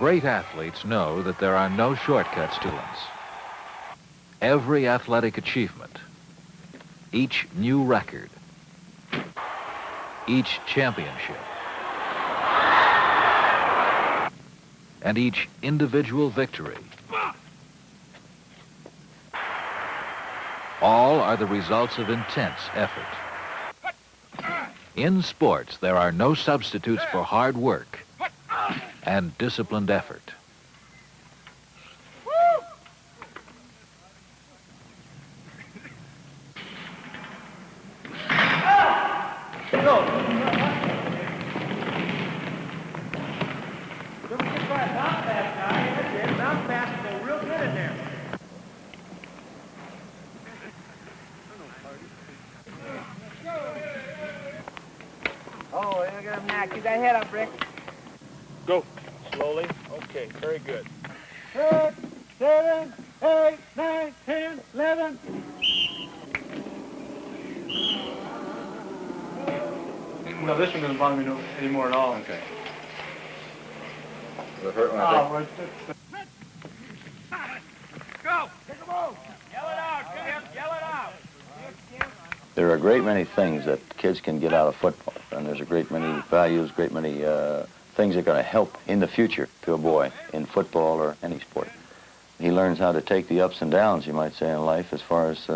Great athletes know that there are no shortcuts to us. Every athletic achievement, each new record, each championship, and each individual victory, all are the results of intense effort. In sports, there are no substitutes for hard work and disciplined effort. Oh, you're gonna knock. Keep that head up, Rick. Go. Slowly. Okay, very good. 6, 7, 8, 9, 10, 11. No, this one doesn't bother me anymore at all. Okay. Does it hurt when I think? Go! Take a move! Yell it out, Jim! Yell it out! There are a great many things that kids can get out of football, and there's a great many values, great many things that are going to help in the future to a boy in football or any sport. He learns how to take the ups and downs, you might say, in life as far as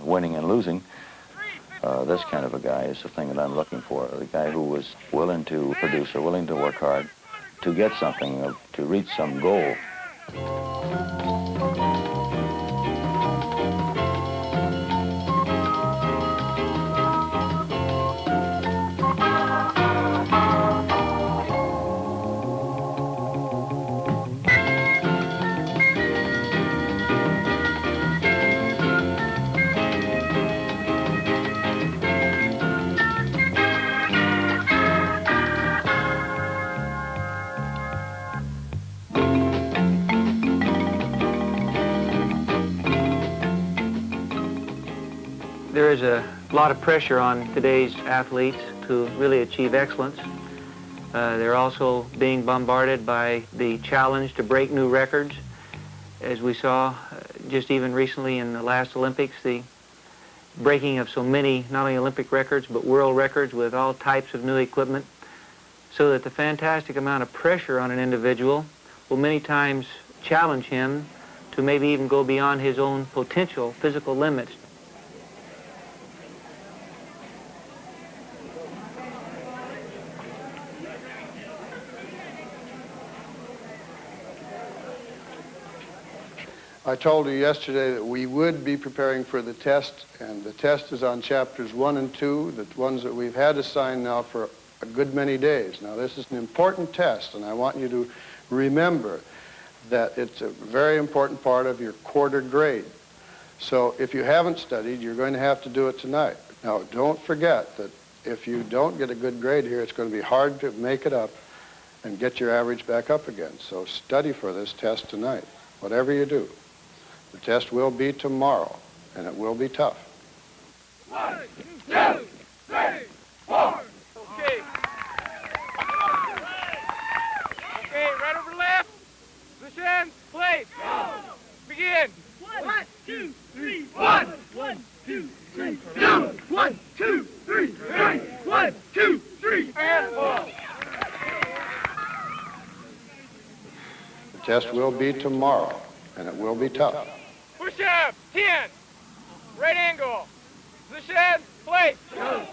winning and losing. This kind of a guy is the thing that I'm looking for, the guy who was willing to produce or willing to work hard to get something, to reach some goal. There is a lot of pressure on today's athletes to really achieve excellence. They're also being bombarded by the challenge to break new records. As we saw just even recently in the last Olympics, the breaking of so many, not only Olympic records, but world records with all types of new equipment, so that the fantastic amount of pressure on an individual will many times challenge him to maybe even go beyond his own potential physical limits. I told you yesterday that we would be preparing for the test, and the test is on chapters 1 and 2, the ones that we've had assigned now for a good many days. Now, this is an important test, and I want you to remember that it's a very important part of your quarter grade. So if you haven't studied, you're going to have to do it tonight. Now, don't forget that if you don't get a good grade here, it's going to be hard to make it up and get your average back up again. So study for this test tonight, whatever you do. The test will be tomorrow, and it will be tough. 1, 2, 3, 4. Okay. Okay, right over left. Position, place. Go. Begin. 1, 2, 3, 1. 1, 2, 3, 2. 1, 2, 3, 3. 1, 2, 3. And ball. The test will be tomorrow, and it will be tough. Push up. 10. Right angle. Position, place. Go.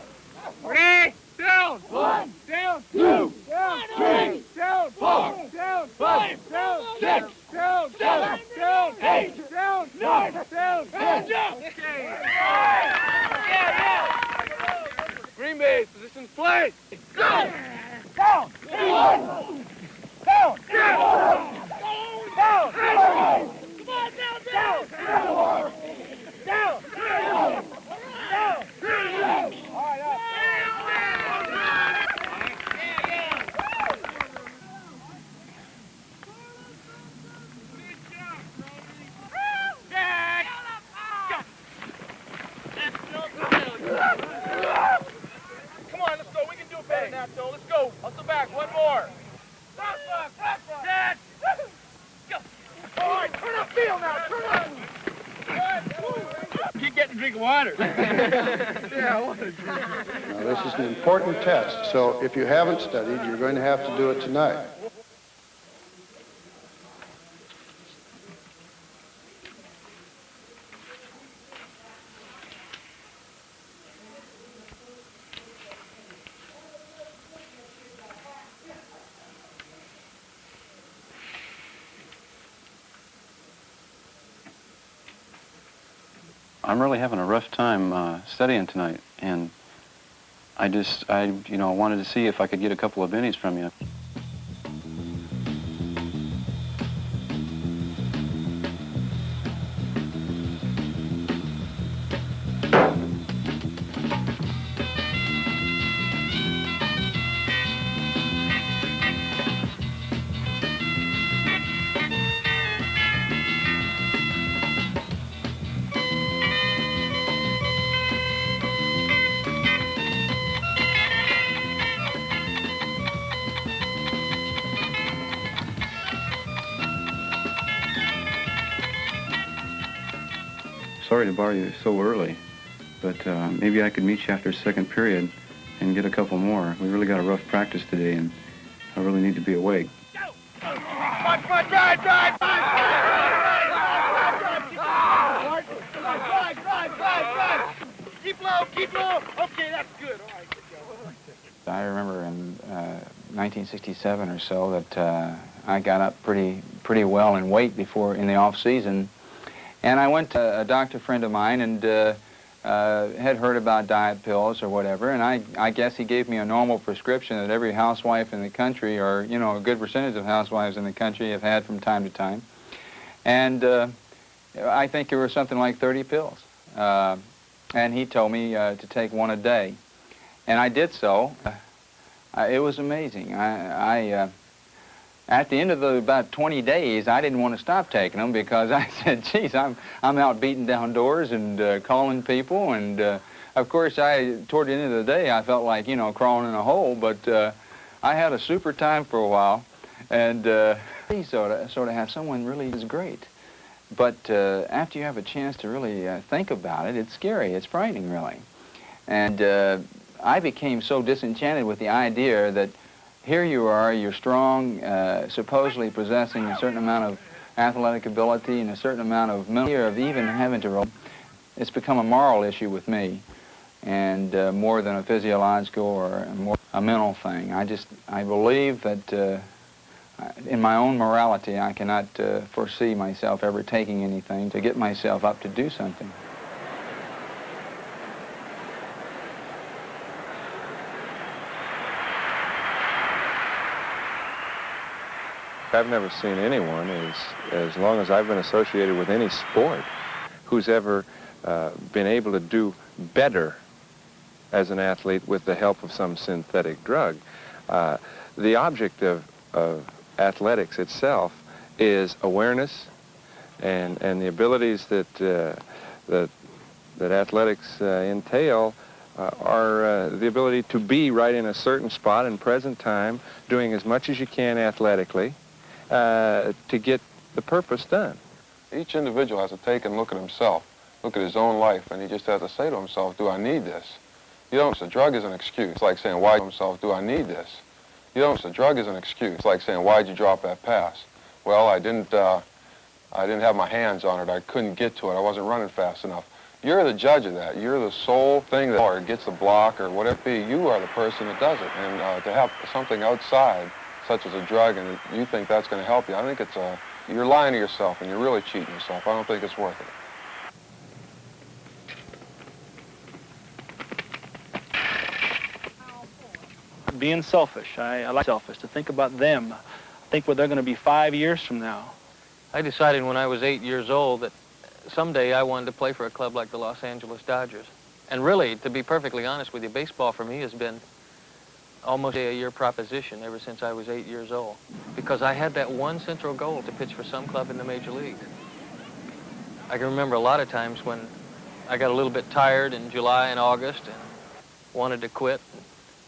3. Down. 1. Down. 2. Down. 3. Down. 4. Down. 5. Down. 6. Down. 7. Down. 8. Down. 9. Down. And jump. Okay. Yeah. Green base. Position, place. Go. Down. Down. Down. Down. Down. Down. Down. Come on, down, down. Down. Down. Down. Down. Down. All right, up. Jack. Come on, let's go. We can do it better than that, though. Let's go. Hustle back. One more. Set. drink of water. Yeah, I want to drink. Now, this is an important test, so if you haven't studied, you're going to have to do it tonight. I'm really having a rough time studying tonight, and I wanted to see if I could get a couple of bennies from you. Sorry to bother you so early, but maybe I could meet you after second period and get a couple more. We really got a rough practice today, and I really need to be awake. Keep low, keep low. Okay, that's good. All right, good go. I remember in 1967 or so that I got up pretty well in weight before in the off season. And I went to a doctor friend of mine and had heard about diet pills or whatever, and I guess he gave me a normal prescription that every housewife in the country, or, you know, a good percentage of housewives in the country have had from time to time. And I think it was something like 30 pills. And he told me to take one a day. And I did so. It was amazing. At the end of about 20 days, I didn't want to stop taking them because I said, geez, I'm out beating down doors and calling people. And, of course, toward the end of the day, I felt like, you know, crawling in a hole. But I had a super time for a while. And sort of have someone really is great. But after you have a chance to really think about it, it's scary. It's frightening, really. And I became so disenchanted with the idea that here you are, you're strong, supposedly possessing a certain amount of athletic ability and a certain amount of mental of even having to roll. It's become a moral issue with me, and more than a physiological or more a mental thing. I believe that in my own morality, I cannot foresee myself ever taking anything to get myself up to do something. I've never seen anyone, as long as I've been associated with any sport, who's ever been able to do better as an athlete with the help of some synthetic drug. The object of athletics itself is awareness, and the abilities that athletics entail are the ability to be right in a certain spot in present time, doing as much as you can athletically, to get the purpose done. Each individual has to take and look at himself, look at his own life, and he just has to say to himself, do I need this? You don't, the drug is an excuse. It's like saying, why to himself, do I need this? You don't, the drug is an excuse. It's like saying, why'd you drop that pass? Well, I didn't have my hands on it. I couldn't get to it. I wasn't running fast enough. You're the judge of that. You're the sole thing that or gets the block or whatever it be. You are the person that does it. And to have something outside, such as a drug, and you think that's going to help you, I think it's you're lying to yourself and you're really cheating yourself. I don't think it's worth it. Being selfish. I like selfish, to think about them. Think where they're going to be 5 years from now. I decided when I was 8 years old that someday I wanted to play for a club like the Los Angeles Dodgers. And really, to be perfectly honest with you, baseball for me has been almost a year proposition ever since I was 8 years old, because I had that one central goal to pitch for some club in the major leagues. I can remember a lot of times when I got a little bit tired in July and August and wanted to quit,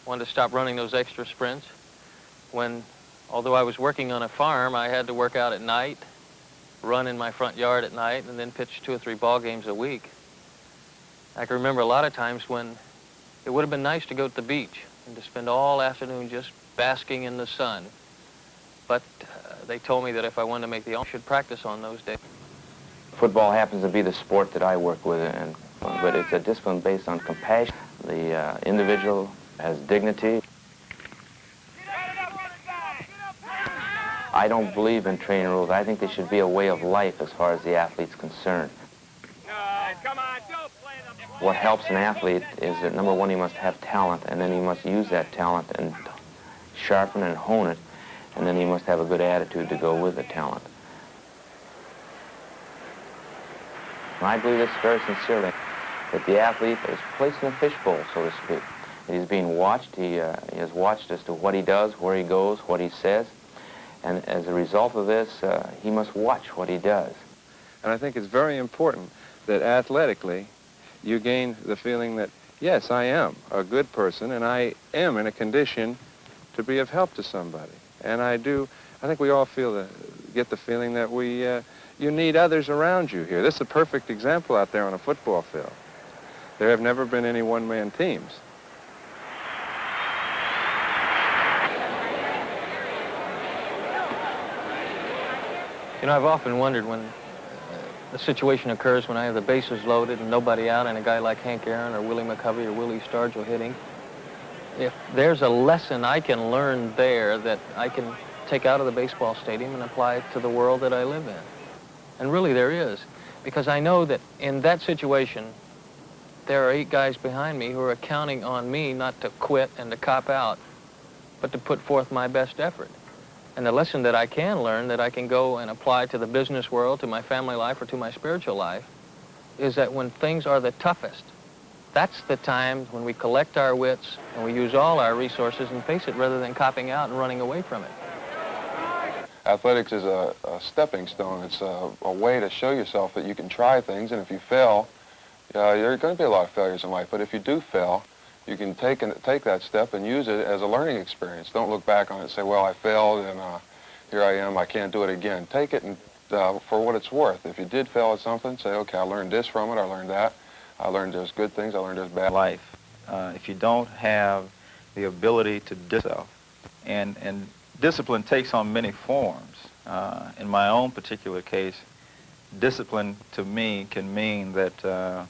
wanted to stop running those extra sprints, when, although I was working on a farm, I had to work out at night, run in my front yard at night, and then pitch 2 or 3 ball games a week. I can remember a lot of times when it would have been nice to go to the beach and to spend all afternoon just basking in the sun. But they told me that if I wanted to make the I should practice on those days. Football happens to be the sport that I work with, but it's a discipline based on compassion. The individual has dignity. I don't believe in training rules. I think they should be a way of life as far as the athlete's concerned. What helps an athlete is that, number one, he must have talent, and then he must use that talent and sharpen and hone it, and then he must have a good attitude to go with the talent. And I believe this very sincerely, that the athlete is placed in a fishbowl, so to speak. He's being watched. He is watched as to what he does, where he goes, what he says. And as a result of this, he must watch what he does. And I think it's very important that athletically you gain the feeling that, yes, I am a good person and I am in a condition to be of help to somebody. And I think we all get the feeling that you need others around you here. This is a perfect example out there on a football field. There have never been any one-man teams. You know, I've often wondered when the situation occurs when I have the bases loaded and nobody out and a guy like Hank Aaron or Willie McCovey or Willie Stargell hitting, if there's a lesson I can learn there that I can take out of the baseball stadium and apply it to the world that I live in. And really there is, because I know that in that situation, there are 8 guys behind me who are counting on me not to quit and to cop out, but to put forth my best effort. And the lesson that I can learn, that I can go and apply to the business world, to my family life, or to my spiritual life, is that when things are the toughest, that's the time when we collect our wits and we use all our resources and face it rather than copping out and running away from it. Athletics is a stepping stone. It's a way to show yourself that you can try things, and if you fail, there are going to be a lot of failures in life, but if you do fail, you can take that step and use it as a learning experience. Don't look back on it and say, well, I failed and here I am, I can't do it again. Take it and, for what it's worth. If you did fail at something, say, okay, I learned this from it, I learned that. I learned there's good things, I learned there's bad. Life, if you don't have the ability to discipline, and discipline takes on many forms. In my own particular case, discipline to me can mean that,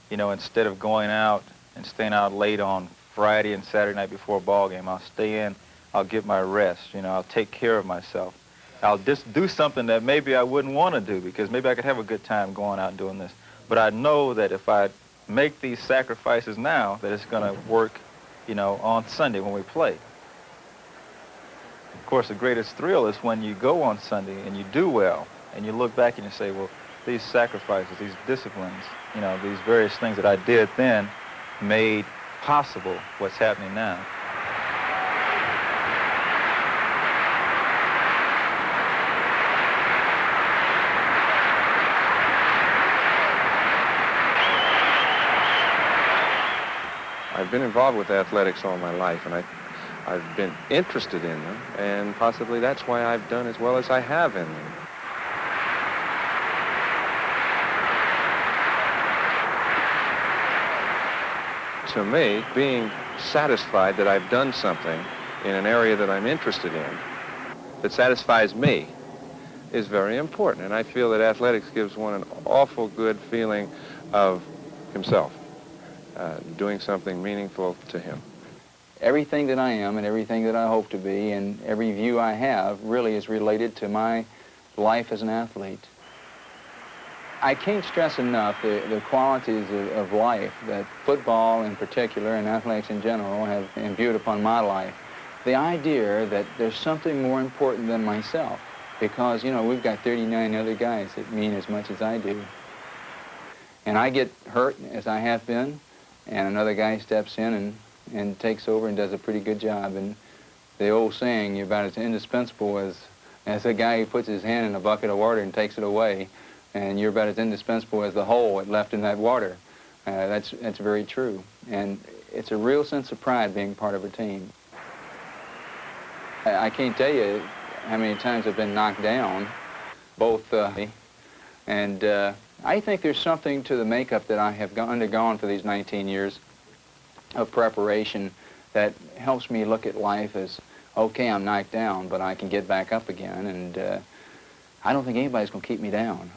instead of going out and staying out late on Friday and Saturday night before a ball game, I'll stay in, I'll get my rest, I'll take care of myself. I'll just do something that maybe I wouldn't want to do because maybe I could have a good time going out and doing this. But I know that if I make these sacrifices now, that it's going to work, on Sunday when we play. Of course, the greatest thrill is when you go on Sunday and you do well, and you look back and you say, well, these sacrifices, these disciplines, these various things that I did then made possible what's happening now. I've been involved with athletics all my life, and I've been interested in them, and possibly that's why I've done as well as I have in them. To me, being satisfied that I've done something in an area that I'm interested in that satisfies me is very important. And I feel that athletics gives one an awful good feeling of himself, doing something meaningful to him. Everything that I am and everything that I hope to be and every view I have really is related to my life as an athlete. I can't stress enough the qualities of life that football in particular and athletics in general have imbued upon my life. The idea that there's something more important than myself because, we've got 39 other guys that mean as much as I do. And I get hurt, as I have been, and another guy steps in and takes over and does a pretty good job. And the old saying, you're about as indispensable as a guy who puts his hand in a bucket of water and takes it away. And you're about as indispensable as the hole it left in that water. That's very true. And it's a real sense of pride being part of a team. I can't tell you how many times I've been knocked down, both, and I think there's something to the makeup that I have undergone for these 19 years of preparation that helps me look at life as, okay, I'm knocked down, but I can get back up again, and I don't think anybody's going to keep me down.